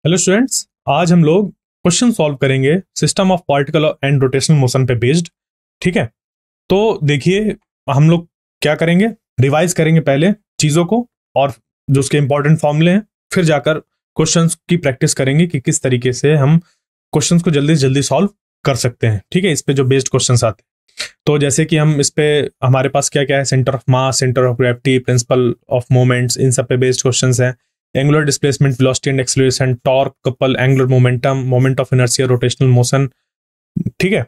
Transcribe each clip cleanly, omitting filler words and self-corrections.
Hello students, आज हम लोग क्वेश्चन सॉल्व करेंगे system of particle and rotational motion पे बेस्ड। ठीक है, तो देखिए हम लोग क्या करेंगे, रिवाइज करेंगे पहले चीजों को और जो उसके इंपॉर्टेंट फॉर्मूले हैं, फिर जाकर क्वेश्चंस की प्रैक्टिस करेंगे कि किस तरीके से हम क्वेश्चंस को जल्दी से जल्दी सॉल्व कर सकते हैं। ठीक है, इस पे जो बेस्ड क्वेश्चंस आते हैं, तो जैसे कि हम इस पे हमारे पास क्या क्या है, centre of mass, centre of gravity, principle of moments, इन सब पे बेस्ड क्वेश्चंस हैं। Angular displacement, velocity and acceleration, torque, couple, angular momentum, moment of inertia, rotational motion. ठीक है,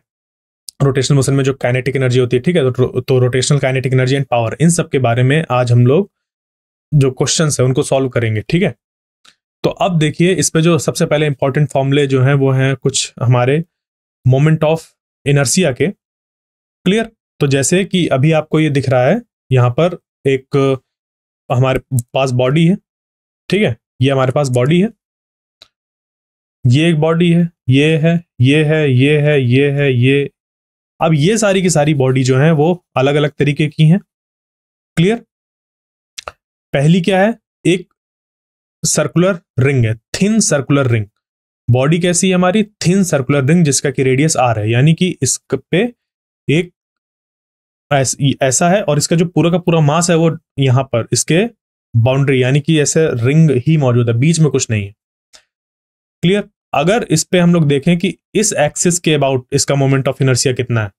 रोटेशनल मोशन में जो काइनेटिक एनर्जी होती है, ठीक है, तो rotational kinetic energy and power, इन सब के बारे में आज हम लोग जो क्वेश्चंस है उनको सॉल्व करेंगे। ठीक है, तो अब देखिए इस पे जो सबसे पहले इंपॉर्टेंट फॉर्मूले जो हैं वो हैं कुछ हमारे मोमेंट ऑफ इनर्शिया के। क्लियर, तो जैसे कि अभी आपको ये दिख रहा है, यहाँ पर एक हमारे पास बॉडी है। ठीक है, ये हमारे पास बॉडी है, ये एक बॉडी है, ये है, ये है, ये है, ये है, ये। अब ये सारी की सारी बॉडी जो है वो अलग अलग तरीके की हैं। क्लियर, पहली क्या है, एक सर्कुलर रिंग है, थिन सर्कुलर रिंग। बॉडी कैसी है हमारी, थिन सर्कुलर रिंग जिसका कि रेडियस आर है, यानी कि इस पे एक ऐसा है और इसका जो पूरा का पूरा मास है वो यहां पर इसके बाउंड्री यानी कि ऐसे रिंग ही मौजूद है, बीच में कुछ नहीं है। क्लियर, अगर इस पे हम लोग देखें कि इस एक्सिस के अबाउट इसका मोमेंट ऑफ इनर्शिया कितना है,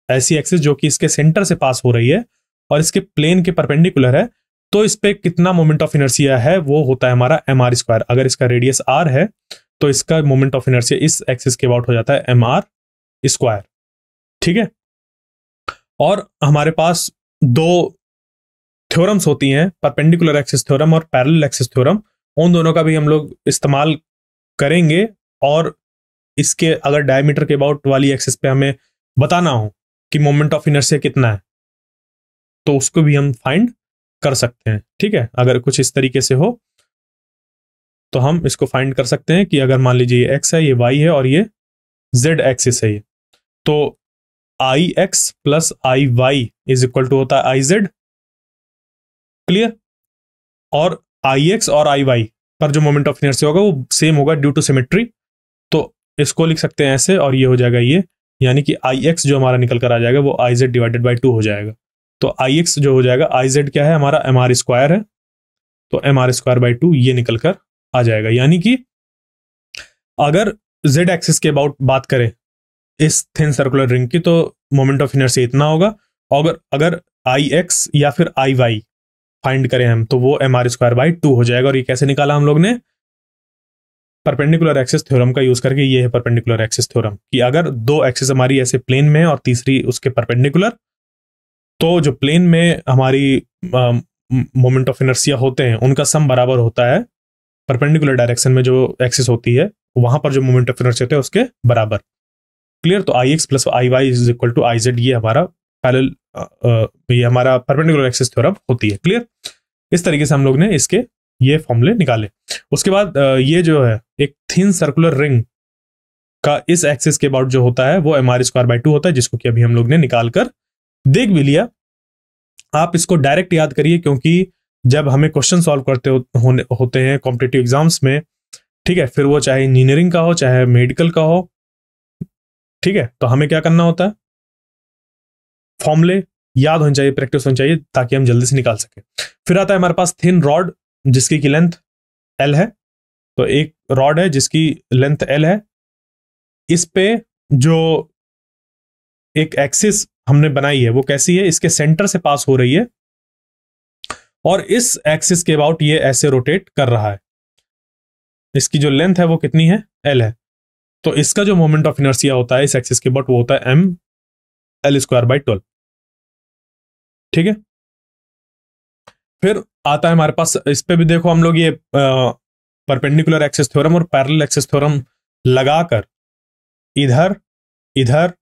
ऐसी एक्सिस जो कि इसके सेंटर से पास हो रही है और इसके प्लेन के परपेंडिकुलर है, तो इस पे कितना मोमेंट ऑफ इनर्शिया है वो होता है हमारा एम आर स्क्वायर। अगर इसका रेडियस आर है तो इसका मोमेंट ऑफ इनर्शिया इस एक्सिस के अबाउट हो जाता है एम आर स्क्वायर। ठीक है, और हमारे पास दो थ्योरम्स होती हैं, परपेंडिकुलर एक्सिस थ्योरम और पैरेलल एक्सिस थ्योरम। उन दोनों का भी हम लोग इस्तेमाल करेंगे और इसके अगर डायमीटर के अबाउट वाली एक्सिस पे हमें बताना हो कि मोमेंट ऑफ इनर्शिया कितना है तो उसको भी हम फाइंड कर सकते हैं। ठीक है, अगर कुछ इस तरीके से हो तो हम इसको फाइंड कर सकते हैं कि अगर मान लीजिए ये एक्स है, ये वाई है और ये जेड एक्सिस है, ये तो i x plus i y is equal to होता है आई जेड। क्लियर, और आई एक्स और आई वाई पर जो मोमेंट ऑफ इनर्शिया होगा वो सेम होगा ड्यू टू सिमेट्री, तो इसको लिख सकते हैं ऐसे और ये हो जाएगा ये, यानी कि आई एक्स जो हमारा निकल कर आ जाएगा वो आई जेड डिवाइडेड बाई 2 हो जाएगा। तो आई एक्स जो हो जाएगा, आई जेड क्या है हमारा एम आर स्क्वायर है, तो एम आर स्क्वायर बाई 2 ये निकल कर आ जाएगा। यानी कि अगर जेड एक्सिस के अबाउट बात करें इस थिन सर्कुलर रिंग की तो मोमेंट ऑफ इनर्शिया इतना होगा, और अगर आई एक्स या फिर आई वाई फाइंड करें हम तो वो एम आर स्क्वायर बाई 2 हो जाएगा। और ये कैसे निकाला हम लोग ने, परपेंडिकुलर एक्सिस थ्योरम का यूज करके। ये है परपेंडिकुलर एक्सिस थ्योरम कि अगर दो एक्सिस हमारी ऐसे प्लेन में है और तीसरी उसके परपेंडिकुलर, तो जो प्लेन में हमारी मोमेंट ऑफ इनर्शिया होते हैं उनका सम बराबर होता है परपेंडिकुलर डायरेक्शन में जो एक्सिस होती है वहां पर जो मोमेंट ऑफ इनर्शिया होता है उसके बराबर। क्लियर, तो i x plus i y is equal to i z, ये हमारा पैरेलल ये हमारा परपेंडिकुलर एक्सिस थ्योरम होती है। क्लियर, इस तरीके से हम लोग ने इसके ये फॉर्मूले निकाले। उसके बाद ये जो है एक थिन सर्कुलर रिंग का इस एक्सिस के अबाउट जो होता है वो एम आर स्क्वायर बाई 2 होता है, जिसको कि अभी हम लोग ने निकाल कर देख भी लिया। आप इसको डायरेक्ट याद करिए क्योंकि जब हमें क्वेश्चन सॉल्व करते होते हैं कॉम्पिटिटिव एग्जाम्स में, ठीक है, फिर वो चाहे इंजीनियरिंग का हो चाहे मेडिकल का हो, ठीक है, तो हमें क्या करना होता है, फॉर्मूले याद होने चाहिए, प्रैक्टिस होनी चाहिए ताकि हम जल्दी से निकाल सके। फिर आता है हमारे पास थिन रॉड जिसकी की लेंथ एल है, तो एक रॉड है जिसकी लेंथ एल है, इस पे जो एक एक्सिस हमने बनाई है वो कैसी है, इसके सेंटर से पास हो रही है और इस एक्सिस के अबाउट ये ऐसे रोटेट कर रहा है। इसकी जो लेंथ है वो कितनी है, एल है, तो इसका जो मोमेंट ऑफ इनर्शिया होता है इस एक्सिस के अबाउट वो होता है एम एल स्क्वायर बाई 12। ठीक है, फिर आता है हमारे पास, इस पे भी देखो हम लोग ये परपेंडिकुलर एक्सिस थ्योरम और पैरेलल एक्सिस थ्योरम लगाकर इधर इधर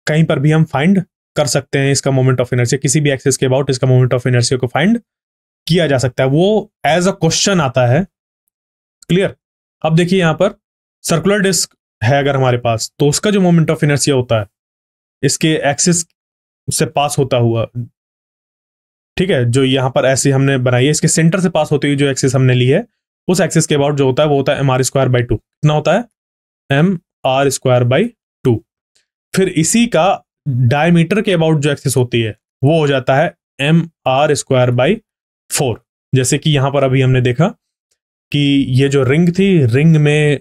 कहीं पर भी हम फाइंड कर सकते हैं इसका मोमेंट ऑफ इनर्शिया, किसी भी एक्सिस के अबाउट इसका मोमेंट ऑफ इनर्शिया को फाइंड किया जा सकता है, वो एज अ क्वेश्चन आता है। क्लियर, अब देखिए यहां पर सर्कुलर डिस्क है अगर हमारे पास, तो उसका जो मोमेंट ऑफ इनर्शिया होता है इसके एक्सिस से पास होता हुआ, ठीक है, जो यहां पर ऐसे हमने बनाई है इसके सेंटर से पास होती हुई जो एक्सिस हमने ली है उस एक्सिस के अबाउट जो होता है वो होता है M R square by two. कितना होता है? M R square by two. फिर इसी का डायमीटर के अबाउट जो एक्सिस होती है वो हो जाता है M R square by four. जैसे कि यहां पर अभी हमने देखा कि ये जो रिंग थी, रिंग में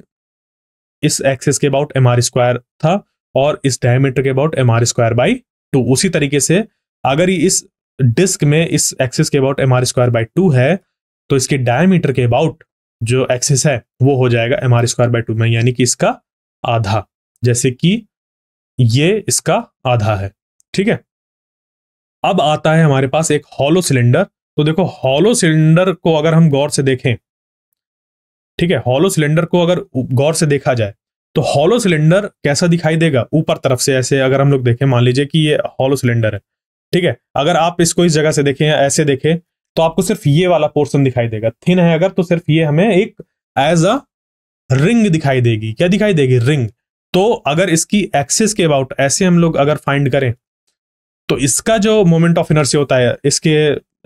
इस एक्सिस के अबाउट एम आर स्क्वायर था और इस डायमीटर के about M R square by two. उसी तरीके से अगर इस डिस्क में इस एक्सिस के about M R square by two है तो इसके डायमीटर के अबाउट जो एक्सिस है वो हो जाएगा M R square by two में, यानी कि इसका आधा। जैसे कि ये इसका आधा है। ठीक है, अब आता है हमारे पास एक हॉलो सिलेंडर। तो देखो हॉलो सिलेंडर को अगर हम गौर से देखें, ठीक है, हॉलो सिलेंडर को अगर गौर से देखा जाए तो हॉलो सिलेंडर कैसा दिखाई देगा? ऊपर तरफ से ऐसे अगर हम लोग देखें, मान लीजिए कि ये हॉलो सिलेंडर है, ठीक है, अगर आप इसको इस जगह से देखें या ऐसे देखें तो आपको सिर्फ ये वाला पोर्शन दिखाई देगा। थिन है अगर तो सिर्फ ये हमें एक एज अ रिंग दिखाई देगी। क्या दिखाई देगी? रिंग। तो अगर इसकी एक्सिस के अबाउट ऐसे हम लोग अगर फाइंड करें तो इसका जो मोमेंट ऑफ इनर्शिया होता है इसके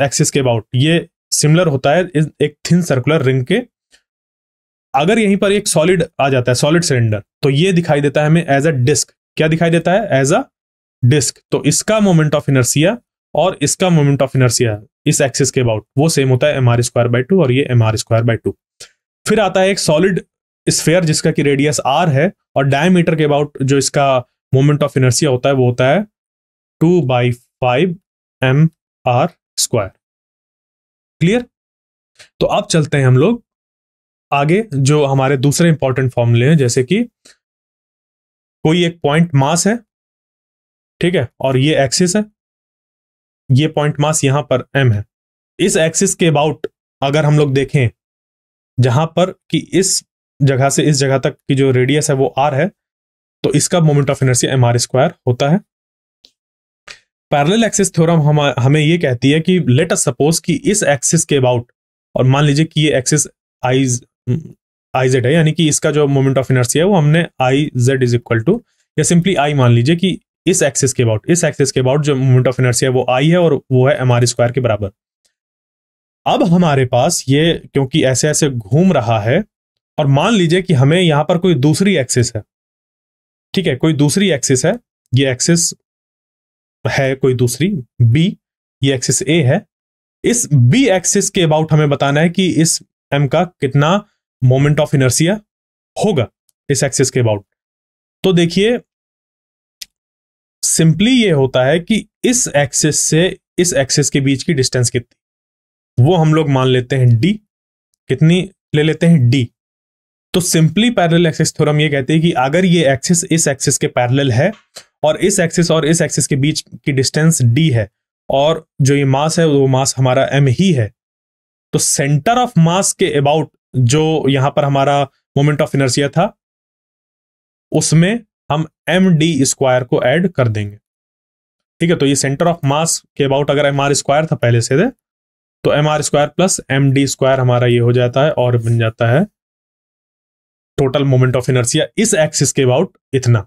एक्सिस के अबाउट ये सिमिलर होता है एक थिन सर्कुलर रिंग के। अगर यहीं पर एक सॉलिड आ जाता है, सॉलिड सिलेंडर, तो ये दिखाई देता है हमें एज अ डिस्क। क्या दिखाई देता है? As a disc. तो इसका मोमेंट ऑफ इनर्शिया और इसका मोमेंट ऑफ इनर्शिया इस एक्सिस के अबाउट वो सेम होता है M R square by two और ये M R square by two. फिर आता है एक सॉलिड स्फेयर जिसका कि रेडियस आर है और डायमीटर के अबाउट जो इसका मोमेंट ऑफ इनर्शिया होता है वो होता है 2/5 एम आर स्क्वायर। क्लियर? तो अब चलते हैं हम लोग आगे, जो हमारे दूसरे इंपॉर्टेंट फॉर्मूले हैं। जैसे कि कोई एक पॉइंट मास है, ठीक है, और ये एक्सिस है, ये पॉइंट मास यहां पर m है। इस एक्सिस के अबाउट अगर हम लोग देखें जहां पर कि इस जगह से इस जगह तक की जो रेडियस है वो r है, तो इसका moment of inertia M R square होता है। पैरेलल एक्सिस थ्योरम हमें ये कहती है कि लेट अस सपोज कि इस एक्सिस के अबाउट, और मान लीजिए कि ये एक्सिस आई जेड है, यानी कि इसका जो मोमेंट ऑफ इनर्शिया है वो हमने I Z is equal to, या सिंपली आई मान लीजिए कि इस एक्सिस के अबाउट जो मोमेंट ऑफ इनर्शिया है वो आई है और वो है एम आर स्क्वायर के बराबर। अब हमारे पास ये क्योंकि ऐसे ऐसे घूम रहा है, और मान लीजिए कि हमें यहां पर कोई दूसरी एक्सिस है, ठीक है, कोई दूसरी एक्सिस है, ये एक्सिस है कोई दूसरी बी, ये एक्सिस ए है। इस बी एक्सिस के अबाउट हमें बताना है कि इस एम का कितना मोमेंट ऑफ इनर्शिया होगा इस एक्सिस के अबाउट। तो देखिए सिंपली ये होता है कि इस एक्सिस से इस एक्सिस के बीच की डिस्टेंस कितनी, वो हम लोग मान लेते हैं डी। कितनी ले लेते हैं? डी। तो सिंपली पैरेलल एक्सिस थ्योरम ये कहती है कि अगर ये एक्सिस इस एक्सिस के पैरेलल है और इस एक्सिस के बीच की डिस्टेंस डी है और जो ये मास है वो मास हमारा एम ही है, तो सेंटर ऑफ मास के अबाउट जो यहां पर हमारा मोमेंट ऑफ इनर्शिया था उसमें हम एम डी स्क्वायर को ऐड कर देंगे। ठीक है, तो ये सेंटर ऑफ मास के अबाउट अगर एम आर स्क्वायर था पहले से तो M R square plus M D square हमारा ये हो जाता है और बन जाता है टोटल मोमेंट ऑफ इनर्शिया इस एक्सिस के अबाउट इतना।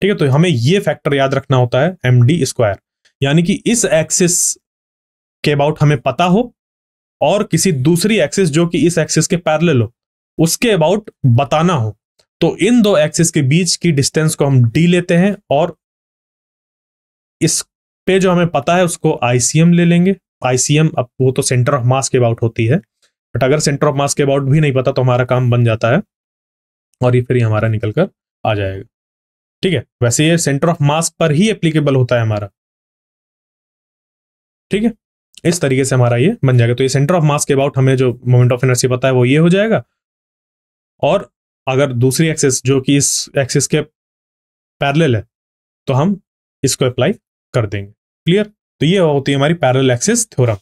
ठीक है, तो हमें ये फैक्टर याद रखना होता है एम डी स्क्वायर, यानी कि इस एक्सिस के अबाउट हमें पता हो और किसी दूसरी एक्सिस जो कि इस एक्सिस के पैरेलल हो उसके अबाउट बताना हो, तो इन दो एक्सिस के बीच की डिस्टेंस को हम डी लेते हैं और इस पे जो हमें पता है उसको आईसीएम ले लेंगे। आईसीएम अब वो तो सेंटर ऑफ मास के अबाउट होती है, बट अगर सेंटर ऑफ मास के अबाउट भी नहीं पता तो हमारा काम बन जाता है और ये फिर हमारा निकल कर आ जाएगा। ठीक है, वैसे ये सेंटर ऑफ मास पर ही एप्लीकेबल होता है हमारा। ठीक है, इस तरीके से हमारा ये बन जाएगा। तो ये सेंटर ऑफ मास के अबाउट हमें जो मोमेंट ऑफ इनर्शिया पता है वो ये हो जाएगा, और अगर दूसरी एक्सिस जो कि इस एक्सिस के पैरेलल है तो हम इसको अप्लाई कर देंगे। क्लियर? तो ये होती है हमारी पैरेलल एक्सिस थ्योरम।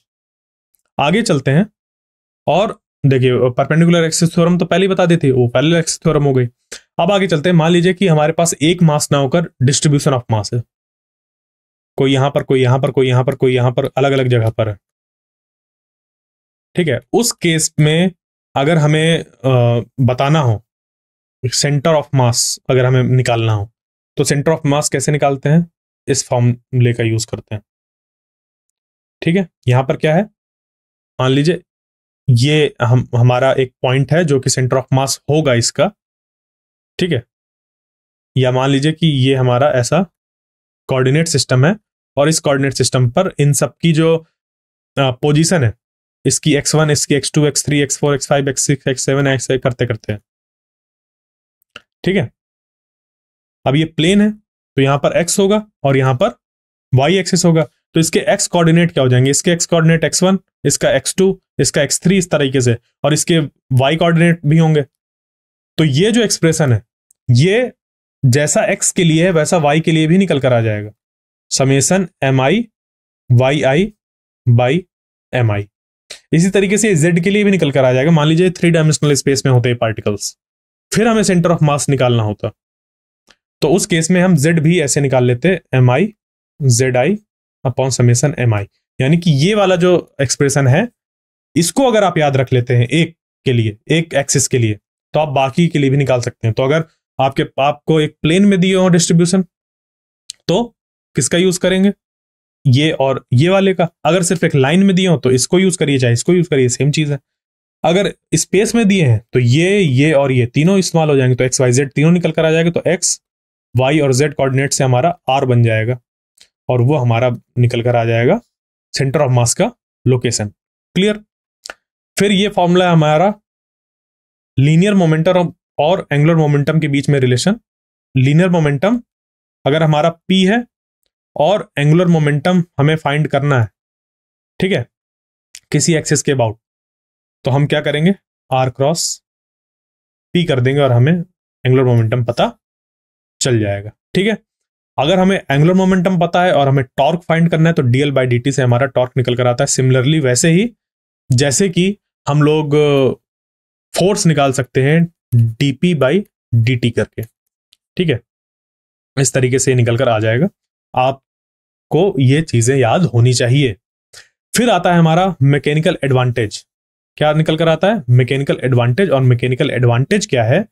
आगे चलते हैं और देखिए परपेंडिकुलर एक्सिस थ्योरम तो पहले ही बता दी थी, वो पैरेलल एक्सिस थ्योरम हो गई। अब आगे चलते हैं, मान लीजिए कि हमारे पास एक मास ना होकर डिस्ट्रीब्यूशन ऑफ मास है, कोई यहां पर कोई यहां पर कोई यहां पर कोई यहां पर अलग अलग जगह पर है। ठीक है, उस केस में अगर हमें बताना हो सेंटर ऑफ मास, अगर हमें निकालना हो तो सेंटर ऑफ मास कैसे निकालते हैं? इस फॉर्मूले का यूज करते हैं। ठीक है, यहां पर क्या है, मान लीजिए ये हमारा एक पॉइंट है जो कि सेंटर ऑफ मास होगा इसका, ठीक है। या मान लीजिए कि ये हमारा ऐसा कोऑर्डिनेट सिस्टम है, और इस कोऑर्डिनेट सिस्टम पर इन सब की जो पोजीशन है, इसकी x1, इसकी x2, x3, x4, x5, x6, x7 ऐसे करते करते हैं, ठीक है। अब ये प्लेन है तो यहां पर x होगा और यहां पर y एक्सिस होगा, तो इसके x कोऑर्डिनेट क्या हो जाएंगे, इसके x कोऑर्डिनेट x1, इसका x2, इसका x3, इस तरीके से, और इसके y कोऑर्डिनेट भी होंगे। तो ये जो एक्सप्रेशन है ये जैसा x के लिए है वैसा y के लिए भी निकल कर आ जाएगा, summation mi yi by mi। इसी तरीके से z के लिए भी निकल कर आ जाएगा। मान लीजिए 3 डायमेंशनल स्पेस में होते हैं पार्टिकल्स, फिर हमें सेंटर ऑफ मास निकालना होता, तो उस केस में हम z भी ऐसे निकाल लेते mi zi upon summation mi। यानी कि ये वाला जो एक्सप्रेशन है इसको अगर आप याद रख लेते हैं एक के लिए, एक एक्सिस के लिए, तो आप बाकी के लिए भी निकाल सकते हैं। तो अगर आपको एक प्लेन में दिए हो डिस्ट्रीब्यूशन, तो किसका यूज करेंगे, ये और ये वाले का। अगर सिर्फ एक लाइन में दिए हो तो इसको यूज करिए चाहे इसको यूज करिए, सेम चीज है। अगर स्पेस में दिए हैं तो ये और ये तीनों इस्तेमाल हो जाएंगे, तो एक्स वाई जेड तीनों निकल कर आ जाएगा। तो एक्स वाई और जेड कोऑर्डिनेट से हमारा आर बन जाएगा, और वो हमारा निकल कर आ जाएगा सेंटर ऑफ मास का लोकेशन। क्लियर। फिर ये फॉर्मूला है हमारा लीनियर मोमेंटम और एंगुलर मोमेंटम के बीच में रिलेशन। लीनियर मोमेंटम अगर हमारा p है और एंगुलर मोमेंटम हमें फाइंड करना है, ठीक है, किसी एक्सिस के अबाउट, तो हम क्या करेंगे, r क्रॉस p कर देंगे और हमें एंगुलर मोमेंटम पता चल जाएगा, ठीक है। अगर हमें एंगुलर मोमेंटम पता है और हमें टॉर्क फाइंड करना है तो dl बाई dt से हमारा टॉर्क निकल कर आता है। सिमिलरली वैसे ही जैसे कि हम लोग फोर्स निकाल सकते हैं dp बाई dt करके, ठीक है, इस तरीके से निकल कर आ जाएगा। आपको ये चीजें याद होनी चाहिए। फिर आता है हमारा मैकेनिकल एडवांटेज। क्या निकल कर आता है, मैकेनिकल एडवांटेज। और मैकेनिकल एडवांटेज क्या है,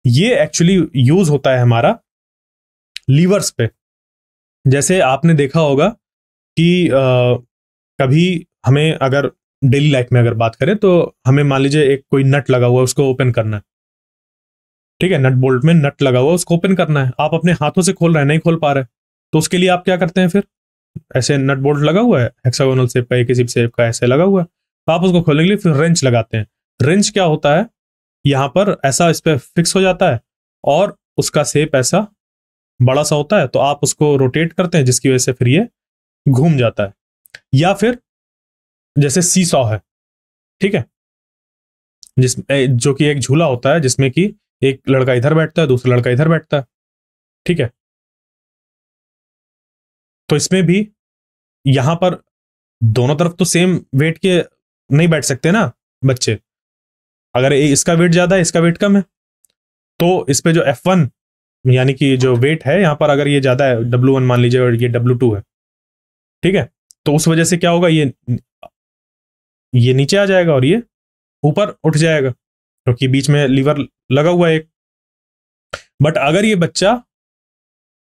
ये एक्चुअली यूज होता है हमारा लीवर्स पे। जैसे आपने देखा होगा कि कभी हमें अगर डेली लाइफ में अगर बात करें तो हमें मान लीजिए एक कोई नट लगा हुआ है उसको ओपन करना है, ठीक है, नट बोल्ट में नट लगा हुआ उसको ओपन करना है। आप अपने हाथों से खोल रहे हैं, नहीं खोल पा रहे, तो उसके लिए आप क्या करते हैं, फिर ऐसे नट बोल्ट लगा हुआ है हेक्सागोनल शेप का, किसी शेप का ऐसे लगा हुआ है, तो आप उसको खोलने के लिए फिर रेंच लगाते हैं। रेंच क्या होता है, यहां पर ऐसा इस पर फिक्स हो जाता है और उसका शेप ऐसा बड़ा सा होता है, तो आप उसको रोटेट करते हैं जिसकी वजह से फिर ये घूम जाता है। या फिर जैसे सी सॉ है, ठीक है, जो कि एक झूला होता है जिसमें कि एक लड़का इधर बैठता है दूसरा लड़का इधर बैठता है, ठीक है। तो इसमें भी यहां पर दोनों तरफ तो सेम वेट के नहीं बैठ सकते ना बच्चे, अगर इसका वेट ज्यादा है इसका वेट कम है, तो इस पे जो F1 यानी कि जो वेट है यहां पर अगर ये ज्यादा है W1 मान लीजिए और ये W2 है, ठीक है, तो उस वजह से क्या होगा, ये नीचे आ जाएगा और ये ऊपर उठ जाएगा क्योंकि बीच में लीवर लगा हुआ है एक। बट अगर ये बच्चा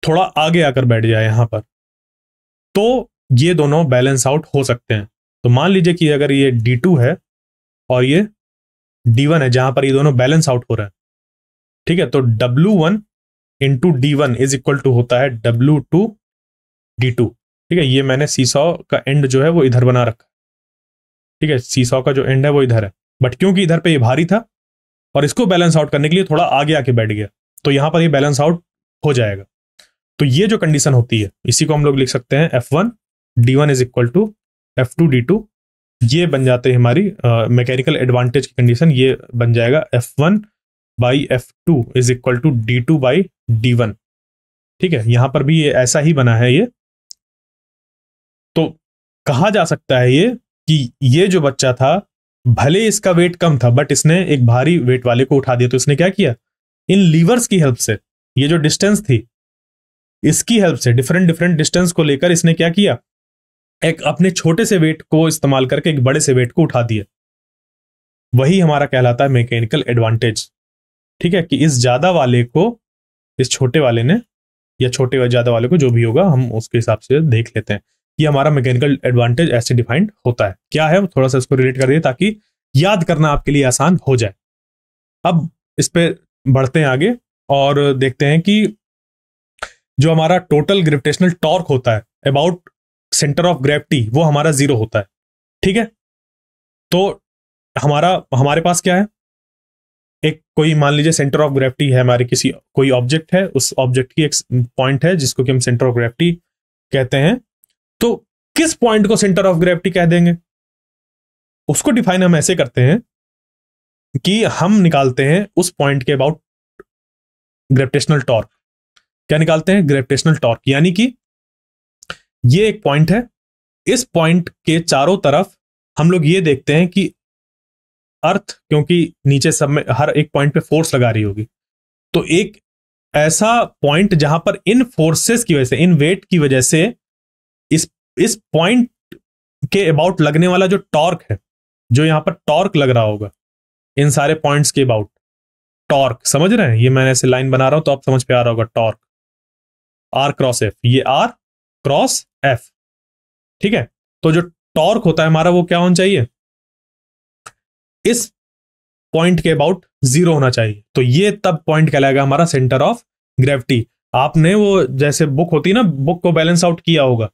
थोड़ा आगे आकर बैठ जाए यहां पर, तो ये दोनों बैलेंस आउट हो सकते हैं। तो मान लीजिए कि अगर ये D2 है और ये D1 है जहां पर ये दोनों बैलेंस आउट हो रहे हैं, ठीक है, तो W1 into D1 is equal to होता है W2 D2, ठीक है। ये मैंने सीसॉ का एंड जो है वो इधर बना रखा, ठीक है, सीसॉ का जो एंड है वो इधर है, बट क्योंकि इधर पे ये भारी था और इसको बैलेंस आउट करने के लिए थोड़ा आगे आके बैठ गया, तो यहां पर ये बैलेंस आउट हो जाएगा। तो ये जो कंडीशन होती है इसी को हम लोग लिख सकते हैं F1 D1 is equal to F2 D2। ये बन जाते हैं हमारी मैकेनिकल एडवांटेज की कंडीशन, ये बन जाएगा F1 by F2 is equal to D2 by D1, ठीक है। यहां पर भी ये ऐसा ही बना है ये। तो कहा जा सकता है ये कि ये जो बच्चा था भले इसका वेट कम था बट इसने एक भारी वेट वाले को उठा दिया, तो इसने क्या किया, इन लीवर्स की हेल्प से, ये जो डिस्टेंस थी इसकी हेल्प से, डिफरेंट डिफरेंट डिस्टेंस को लेकर इसने क्या किया, एक अपने छोटे से वेट को इस्तेमाल करके एक बड़े से वेट को उठा दिया। वही हमारा कहलाता है मैकेनिकल एडवांटेज, ठीक है, कि इस ज्यादा वाले को इस छोटे वाले ने, या छोटे ज्यादा वाले को जो भी होगा हम उसके हिसाब से देख लेते हैं। ये हमारा मैकेनिकल एडवांटेज ऐसे डिफाइंड होता है। क्या है वो थोड़ा सा इसको रिलेट कर दिए ताकि याद करना आपके लिए आसान हो जाए। अब इस पे बढ़ते हैं आगे और देखते हैं कि जो हमारा टोटल ग्रेविटेशनल टॉर्क होता है अबाउट सेंटर ऑफ ग्रेविटी, वो हमारा 0 होता है। ठीक है, तो हमारे पास क्या है, एक कोई मान लीजिए सेंटर ऑफ ग्रेविटी है हमारे, किसी कोई ऑब्जेक्ट है, उस ऑब्जेक्ट की एक पॉइंट है जिसको कि हम सेंटर ऑफ ग्रेविटी कहते हैं। तो किस पॉइंट को सेंटर ऑफ ग्रेविटी कह देंगे, उसको डिफाइन हम ऐसे करते हैं कि हम निकालते हैं उस पॉइंट के अबाउट ग्रेविटेशनल टॉर्क। क्या निकालते हैं? Gravitational torque. यानी कि ये एक पॉइंट है, इस पॉइंट के चारों तरफ हम लोग ये देखते हैं कि अर्थ, क्योंकि नीचे सब में हर एक पॉइंट पे फोर्स लगा रही होगी, तो एक ऐसा पॉइंट जहां पर इन फोर्सेस की वजह से, इन वेट की वजह से इस पॉइंट के अबाउट लगने वाला जो टॉर्क है, जो यहां पर टॉर्क लग रहा होगा इन सारे पॉइंट्स के अबाउट, टॉर्क समझ रहे हैं? ये मैंने ऐसे लाइन बना रहा हूं तो आप समझ पे आ रहा होगा, टॉर्क आर क्रॉस एफ, ये आर क्रॉस एफ। ठीक है, तो जो टॉर्क होता है हमारा वो क्या होना चाहिए, इस पॉइंट के अबाउट 0 होना चाहिए। तो ये तब पॉइंट कहलाएगा हमारा सेंटर ऑफ ग्रेविटी। आपने वो जैसे बुक होती है ना, बुक को बैलेंस आउट किया होगा,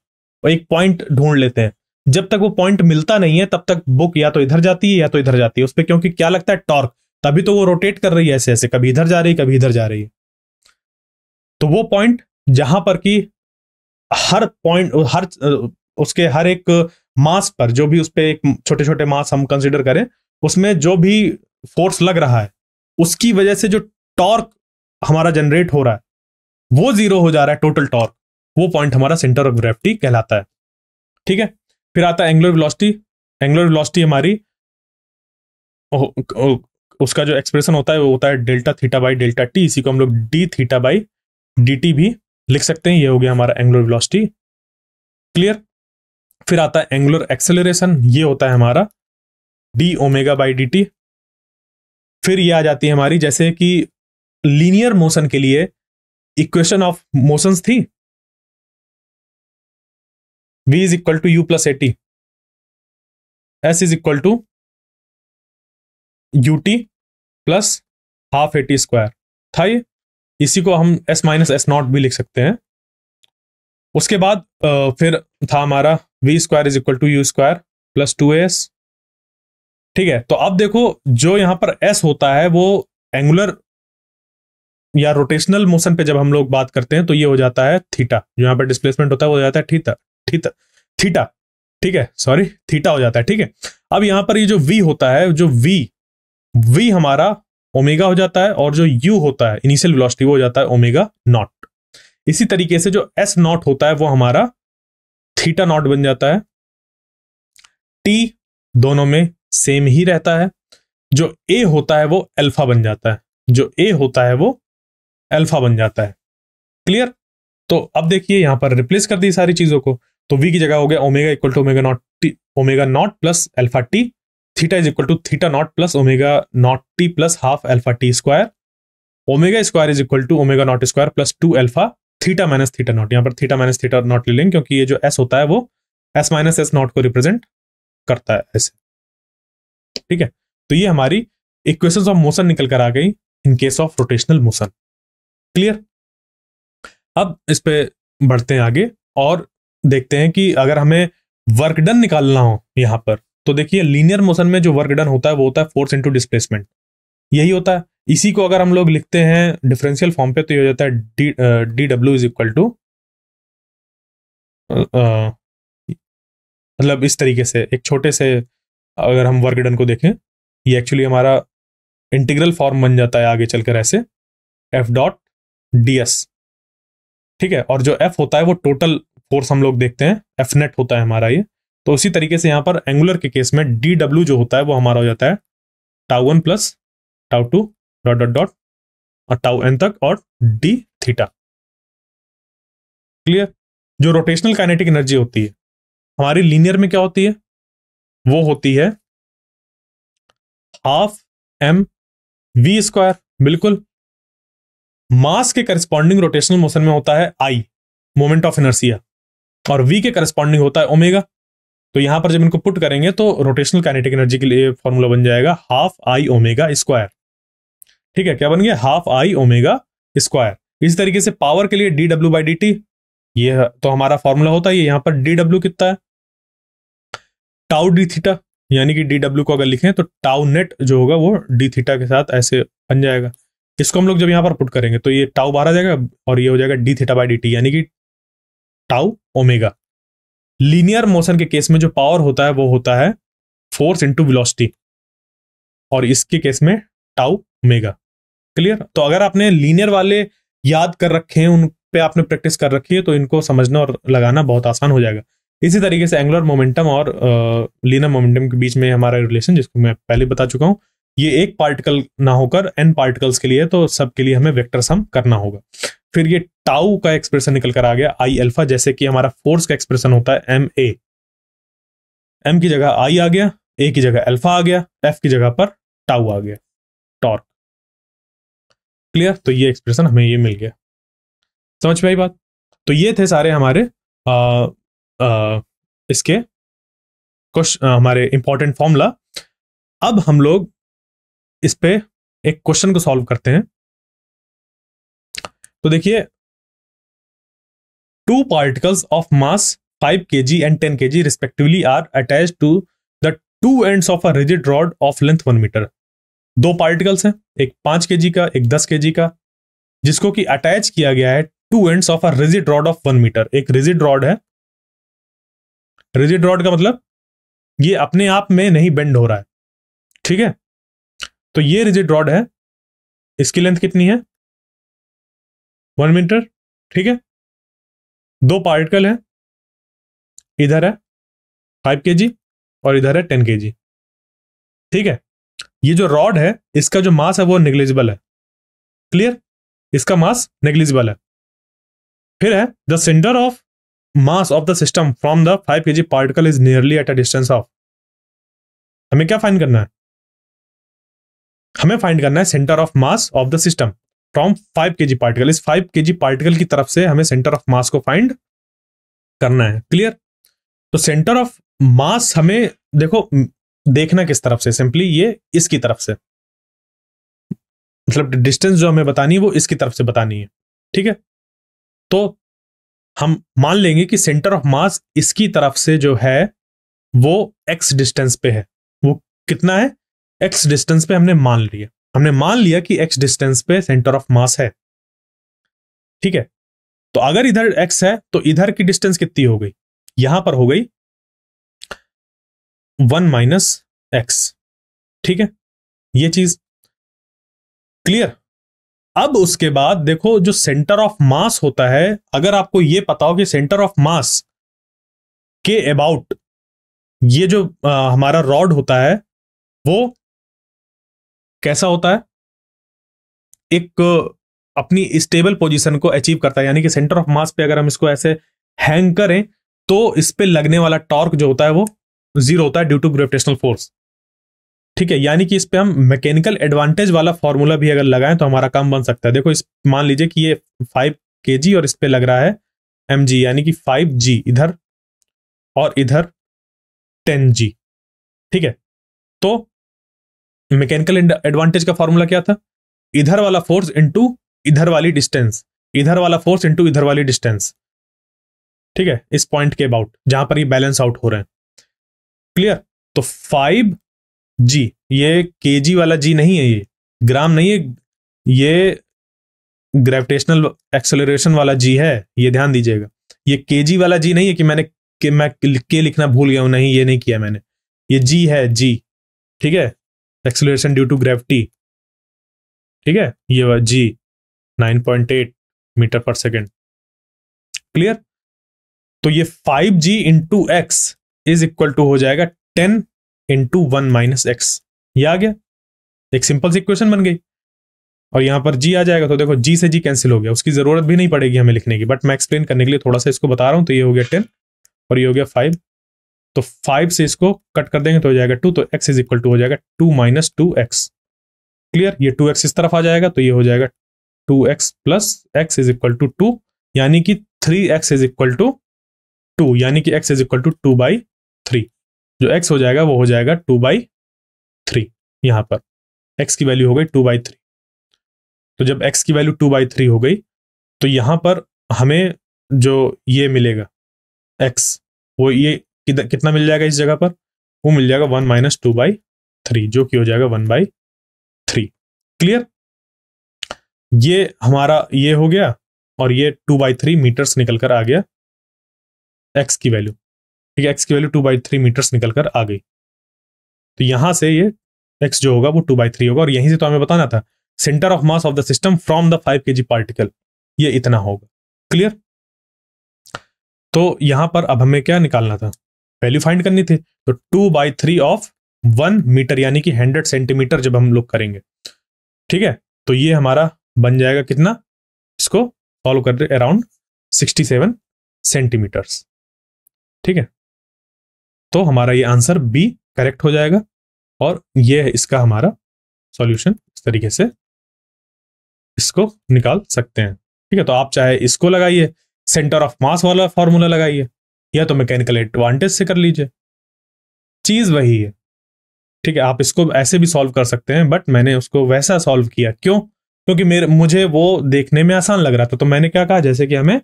वो एक पॉइंट ढूंढ लेते हैं, जब तक वो पॉइंट मिलता नहीं है तब तक बुक या तो इधर जाती है या तो इधर जाती है उस पर, क्योंकि क्या लगता है, टॉर्क, तभी तो वो रोटेट कर रही है ऐसे ऐसे, कभी इधर जा रही है कभी इधर जा रही है। तो वो पॉइंट जहां पर कि हर पॉइंट, हर उसके हर एक मास पर, जो भी उस पर एक छोटे छोटे मास हम कंसिडर करें, उसमें जो भी फोर्स लग रहा है उसकी वजह से जो टॉर्क हमारा जनरेट हो रहा है वो 0 हो जा रहा है, टोटल टॉर्क, वो पॉइंट हमारा सेंटर ऑफ ग्रेविटी कहलाता है। ठीक है, फिर आता है एंगुलर वेलोसिटी। एंगुलर वेलोसिटी हमारी, उसका जो एक्सप्रेशन होता है वो होता है delta theta by delta T, इसी को हम लोग D theta by D T भी लिख सकते हैं। ये हो गया हमारा एंगुलर वेलोसिटी। क्लियर? फिर आता है एंगुलर एक्सेलरेशन, ये होता है हमारा D omega by D T. फिर ये आ जाती है हमारी, जैसे कि लीनियर मोशन के लिए इक्वेशन ऑफ मोशंस थी, v is equal to U plus A T, S is equal to U T plus half A T square था ये। इसी को हम s माइनस एस नॉट भी लिख सकते हैं। उसके बाद फिर था हमारा v square is equal to U square plus 2as। ठीक है, तो अब देखो जो यहां पर s होता है वो एंगुलर या रोटेशनल मोशन पे जब हम लोग बात करते हैं तो ये हो जाता है थीटा, जो यहां पर डिस्प्लेसमेंट होता है वो हो जाता है थीटा थीटा थीटा। ठीक है, सॉरी, थीटा हो जाता है। ठीक है, अब यहां पर ये जो v होता है, जो v हमारा ओमेगा हो जाता है, और जो u होता है इनिशियल वेलोसिटी वो हो जाता है ओमेगा नॉट। इसी तरीके से जो s नॉट होता है वो हमारा थीटा नॉट बन जाता है। t दोनों में सेम ही रहता है। जो a होता है वो अल्फा बन जाता है, जो a होता है वो अल्फा बन जाता है। क्लियर? तो अब देखिए यहां पर रिप्लेस कर दी सारी चीजों को, तो v की जगह हो गया omega equal to omega naught plus alpha T, theta is equal to theta naught plus omega naught T plus half alpha T square, omega square is equal to omega naught square plus 2 alpha theta minus theta naught. यहां पर theta minus theta not ले लेंगे क्योंकि ये जो s होता है वो s माइनस एस नॉट को रिप्रेजेंट करता है ऐसे। ठीक है, तो ये हमारी इक्वेशंस ऑफ मोशन निकल कर आ गई in case of rotational motion. Clear? अब इस पे बढ़ते हैं आगे और देखते हैं कि अगर हमें वर्क डन निकालना हो यहां पर, तो देखिए लीनियर मोशन में जो वर्क डन होता है वो होता है फोर्स इनटू डिस्प्लेसमेंट, यही होता है। इसी को अगर हम लोग लिखते हैं डिफरेंशियल फॉर्म पे तो ये हो जाता है D W is equal to, मतलब इस तरीके से एक छोटे से अगर हम वर्क डन को देखें, ये एक्चुअली हमारा इंटीग्रल फॉर्म बन जाता है आगे चलकर ऐसे, एफ डॉट डी एस। ठीक है, और जो एफ होता है वो टोटल फोर्स हम लोग देखते हैं, एफ नेट होता है हमारा ये। तो उसी तरीके से यहां पर एंगुलर के केस में डी डब्ल्यू जो होता है वो हमारा हो जाता है tau one plus tau to dot dot dot और टाउ एन तक और डी थीटा। क्लियर? जो रोटेशनल काइनेटिक एनर्जी होती है हमारी लीनियर में क्या होती है, वो होती है हाफ एम वी स्क्वायर। बिल्कुल, मास के करस्पॉन्डिंग रोटेशनल मोशन में होता है आई, मोमेंट ऑफ इनर्शिया, और v के करस्पॉन्डिंग होता है ओमेगा। तो यहां पर जब इनको पुट करेंगे तो रोटेशनल काइनेटिक एनर्जी के लिए फॉर्मूला बन जाएगा हाफ आई ओमेगा स्क्वायर। ठीक है, क्या बन गया? Half I omega square. इसी तरीके से पावर के लिए D W by D T, ये तो हमारा फॉर्मूला होता है। यहां पर डी डब्ल्यू कितना है? टाउ डी थीटा, यानी कि डी डब्ल्यू को अगर लिखें तो टाउ नेट जो होगा वो डी थीटा के साथ ऐसे बन जाएगा। इसको हम लोग जब यहां पर पुट करेंगे तो ये टाउ बाहर आ जाएगा और ये हो जाएगा D theta by D T, यानी कि टाउ ओमेगा। लीनियर मोशन के केस में जो पावर होता है वो होता है फोर्स इंटू वेलोसिटी, और इसके केस में टाउ ओमेगा। क्लियर? तो अगर आपने लीनियर वाले याद कर रखे हैं, उन पे आपने प्रैक्टिस कर रखी है, तो इनको समझना और लगाना बहुत आसान हो जाएगा। इसी तरीके से एंगुलर मोमेंटम और लीनियर मोमेंटम के बीच में हमारा रिलेशन, जिसको मैं पहले बता चुका हूं, ये एक पार्टिकल ना होकर n पार्टिकल्स के लिए, तो सबके लिए हमें वेक्टर सम करना होगा। फिर ये टाउ का एक्सप्रेशन निकल कर आ गया आई अल्फा, जैसे कि हमारा फोर्स का एक्सप्रेशन होता है एम ए, एम की जगह आई आ गया, ए की जगह अल्फा आ गया, एफ की जगह पर टाउ आ गया, टॉर्क। क्लियर? तो ये एक्सप्रेशन हमें ये मिल गया। समझ में आई बात? तो ये थे सारे हमारे इसके हमारे इंपॉर्टेंट फॉर्मूला। अब हम लोग इस पे एक क्वेश्चन को सॉल्व करते हैं। तो देखिए, two particles of mass 5 kg and 10 kg respectively are attached to the two ends of a rigid rod of length 1 metre. दो पार्टिकल्स हैं, एक 5 kg का, एक 10 kg का, जिसको कि अटैच किया गया है two ends of a rigid rod of 1 metre. एक रिजिड रॉड है। रिजिड रॉड का मतलब ये अपने आप में नहीं बेंड हो रहा है। ठीक है, तो ये रिजिड रॉड है, इसकी लेंथ कितनी है? 1 मीटर। ठीक है, दो पार्टिकल है, इधर है 5 kg और इधर है 10 kg। ठीक है, ये जो रॉड है इसका जो मास है वो नेग्लिजिबल है। क्लियर? इसका मास नेग्लिजिबल है। फिर है the centre of mass of the system from the 5 kg particle is nearly at a distance of. हमें क्या फाइंड करना है? हमें फाइंड करना है centre of mass of the system from 5 kg particle. इस 5 kg पार्टिकल की तरफ से हमें सेंटर ऑफ मास को फाइंड करना है। क्लियर? तो सेंटर ऑफ मास हमें देखो देखना किस तरफ से, सिंपली ये इसकी तरफ से, मतलब डिस्टेंस जो हमें बतानी है वो इसकी तरफ से बतानी है। ठीक है, तो हम मान लेंगे कि सेंटर ऑफ मास इसकी तरफ से जो है वो x डिस्टेंस पे है। वो कितना है? x डिस्टेंस पे हमने मान लिया। हमने मान लिया कि x डिस्टेंस पे सेंटर ऑफ मास है। ठीक है, तो अगर इधर x है तो इधर की डिस्टेंस कितनी हो गई? यहां पर हो गई 1 माइनस x। ठीक है, ये चीज क्लियर? अब उसके बाद देखो, जो सेंटर ऑफ मास होता है, अगर आपको ये पता हो कि सेंटर ऑफ मास के अबाउट ये जो हमारा रॉड होता है वो कैसा होता है, एक अपनी स्टेबल पोजीशन को अचीव करता है। यानी कि सेंटर ऑफ मास पे अगर हम इसको ऐसे हैंग करें तो इस पे लगने वाला टॉर्क जो होता है वो 0 होता है ड्यू टू ग्रेविटेशनल फोर्स। ठीक है, यानी कि इस पे हम मैकेनिकल एडवांटेज वाला फॉर्मूला भी अगर लगाएं तो हमारा काम बन सकता है। देखो, इस मान लीजिए कि ये 5 kg और इस पे लग रहा है mg, यानी कि 5g इधर और इधर 10g। ठीक है, तो मैकेनिकल एडवांटेज का फॉर्मूला क्या था? इधर वाला फोर्स इंटू इधर वाली डिस्टेंस, इधर वाला फोर्स इंटू इधर वाली डिस्टेंस। ठीक है, इस पॉइंट के अबाउट जहां पर ये बैलेंस आउट हो रहे हैं। क्लियर? तो 5g, ये kg वाला g नहीं है, ये ग्राम नहीं है, ये ग्रेविटेशनल एक्सेलरेशन वाला g है। ये ध्यान दीजिएगा, ये kg वाला g नहीं है कि मैं के लिखना भूल गया हूं। नहीं, ये नहीं किया मैंने, ये g है, g। ठीक है, एक्सेलरेशन ड्यू टू ग्रेविटी। ठीक है, ये g 9.8 metre per second. Clear? तो ये 5g into X is equal to हो जाएगा 10 इंटू 1 माइनस एक्स। ये आ गया, एक सिंपल सी इक्वेशन बन गई। और यहां पर g आ जाएगा, तो देखो g से g कैंसिल हो गया, उसकी जरूरत भी नहीं पड़ेगी हमें लिखने की, बट मैं एक्सप्लेन करने के लिए थोड़ा सा इसको बता रहा हूं। तो ये हो गया 10 और ये हो गया 5, तो 5 से इसको कट कर देंगे तो हो जाएगा 2, तो x इज इक्वल टू हो जाएगा 2 माइनस 2x। क्लियर? ये 2x इस तरफ आ जाएगा, तो ये हो जाएगा 2x plus x is equal to 2, यानी कि 3x इज इक्वल टू 2, यानी कि x इज इक्वल टू 2/3। जो x हो जाएगा वो हो जाएगा 2/3। यहां पर x की वैल्यू हो गई 2/3। तो जब x की वैल्यू 2/3 हो गई तो यहां पर हमें जो ये मिलेगा x, वो ये कितना मिल जाएगा इस जगह पर, वो मिल जाएगा 1 - 2/3, जो कि हो जाएगा 1/3। क्लियर? ये हमारा ये हो गया और ये 2/3 मीटर्स निकल कर आ गया x की वैल्यू। ठीक है, x की वैल्यू 2/3 मीटर्स निकल कर आ गई। तो यहां से ये x जो होगा वो 2/3 होगा, और यहीं से तो हमें बताना था centre of mass of the system from the 5 kg particle, ये इतना होगा। क्लियर? तो यहां पर अब हमें क्या निकालना था, वैल्यू फाइंड करनी थी। तो 2/3 ऑफ 1 मीटर यानी कि 100 सेंटीमीटर जब हम लोग करेंगे, ठीक है, तो ये हमारा बन जाएगा कितना, इसको सॉल्व कर दे, अराउंड 67 सेंटीमीटर्स। ठीक है, तो हमारा ये आंसर बी करेक्ट हो जाएगा, और ये है इसका हमारा सॉल्यूशन। इस तरीके से इसको निकाल सकते हैं। ठीक है, तो आप चाहे इसको लगाइए, सेंटर ऑफ मास वाला फॉर्मूला लगाइए, या तो मैकेनिकल एडवांटेज से कर लीजिए, चीज वही है। ठीक है, आप इसको ऐसे भी सॉल्व कर सकते हैं, बट मैंने उसको वैसा सॉल्व किया, क्यों? क्योंकि मुझे वो देखने में आसान लग रहा था। तो मैंने क्या कहा, जैसे कि हमें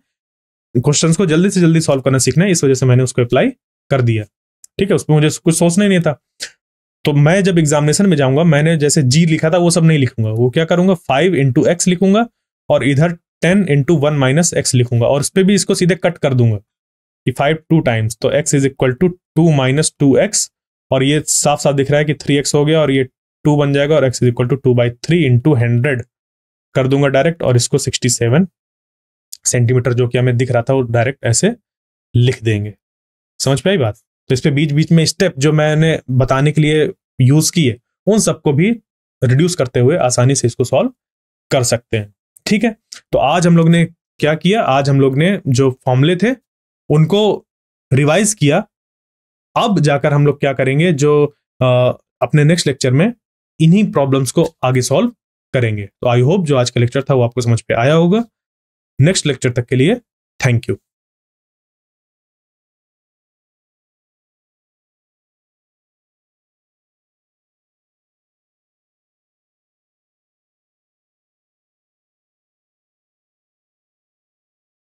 क्वेश्चंस को जल्दी से जल्दी सॉल्व करना सीखना है, इस वजह से मैंने उसको अप्लाई कर दिया। ठीक है, उसमें मुझे कुछ सोचना ही नहीं था। तो मैं जब एग्जामिनेशन में जाऊंगा, मैंने जैसे जी लिखा था वो सब नहीं लिखूंगा, वो क्या करूंगा 5 × x लिखूंगा, और इधर 10 × 1 - x लिखूंगा, और उस पर भी इसको सीधे कट कर दूंगा कि 5 2 टाइम्स, तो x = 2 - 2x, और ये साफ साफ दिख रहा है कि 3x हो गया, और ये 2 बन जाएगा, और x = 2/3 × 100 कर दूंगा डायरेक्ट, और इसको 67 सेंटीमीटर जो कि हमें दिख रहा था वो डायरेक्ट ऐसे लिख देंगे। समझ पे आई बात? तो इस पे बीच बीच में स्टेप जो मैंने बताने के लिए यूज किए, उन सबको भी रिड्यूस करते हुए आसानी से इसको सॉल्व कर सकते हैं। ठीक है, तो आज हम लोग ने क्या किया, आज हम लोग ने जो फॉर्मूले थे उनको रिवाइज किया। अब जाकर हम लोग क्या करेंगे, जो अपने नेक्स्ट लेक्चर में इन्हीं प्रॉब्लम्स को आगे सॉल्व करेंगे। तो आई होप जो आज का लेक्चर था वो आपको समझ पे आया होगा। नेक्स्ट लेक्चर तक के लिए थैंक यू।